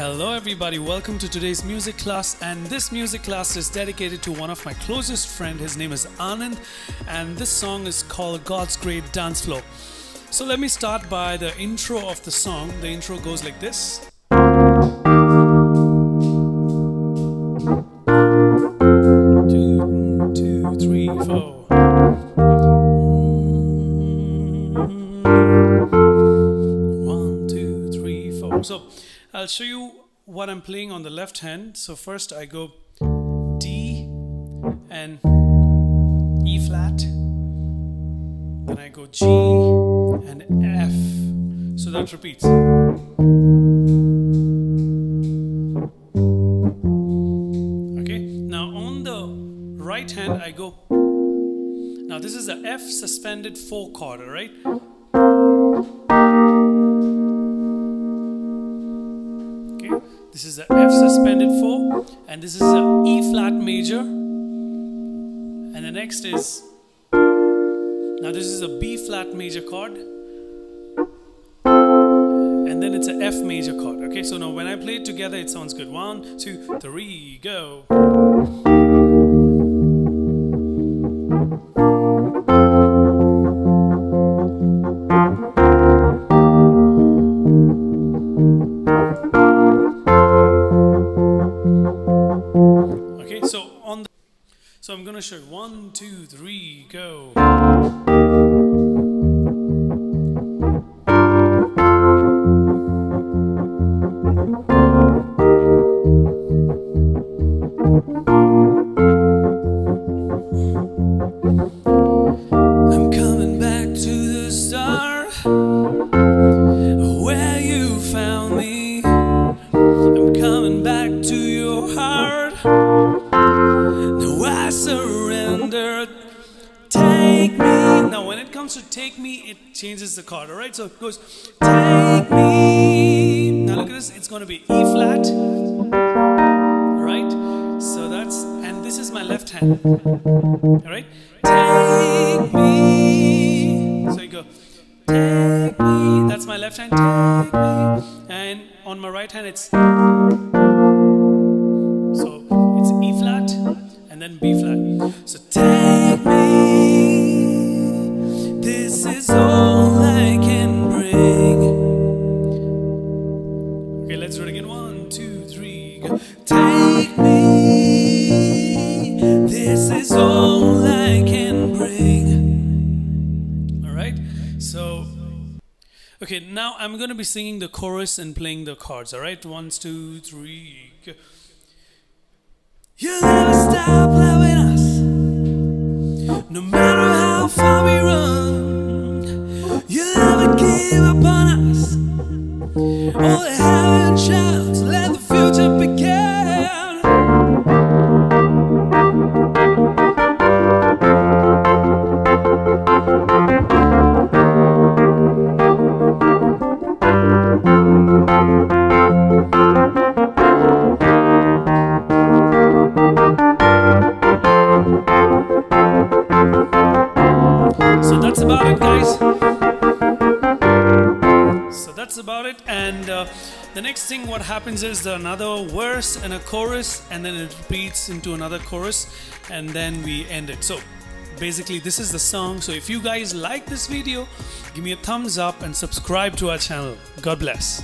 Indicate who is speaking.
Speaker 1: Hello everybody, welcome to today's music class, and this music class is dedicated to one of my closest friend. His name is Anand, and this song is called God's Great Dance Floor. So let me start by the intro of the song. The intro goes like this. Two, three, four. So I'll show you what I'm playing on the left hand. So first I go D and E flat, then I go G and F, so that repeats. Okay, now on the right hand I go, now this is the F suspended 4 chord, alright? This is the F suspended 4, and this is a E flat major, and the next is, now this is a B flat major chord, and then it's a F major chord. Okay, so now when I play it together it sounds good. 1, 2, 3, go. So I'm gonna show you 1, 2, 3, go. I'm coming back to the start where you found me. I'm coming back to your heart. I surrender, take me. Now when it comes to take me, it changes the chord, alright? So it goes, take me. Now look at this, it's going to be E flat, alright? So that's, and this is my left hand, alright? Take me. So you go, take me. That's my left hand, take me. And on my right hand it's, so it's E flat and then B flat. So take me, this is all I can bring. Okay, let's do it again. 1, 2, 3, go. Take me, this is all I can bring. Alright, so okay, now I'm going to be singing the chorus and playing the chords. Alright, 1, 2, 3, go. You'll never stop loving us, no matter how far we run. You'll never give up on us. Only have a chance, let the future begin. So that's about it, guys. So that's about it, and the next thing what happens is another verse and a chorus, and then it repeats into another chorus, and then we end it. So basically this is the song. So if you guys like this video, give me a thumbs up and subscribe to our channel. God bless.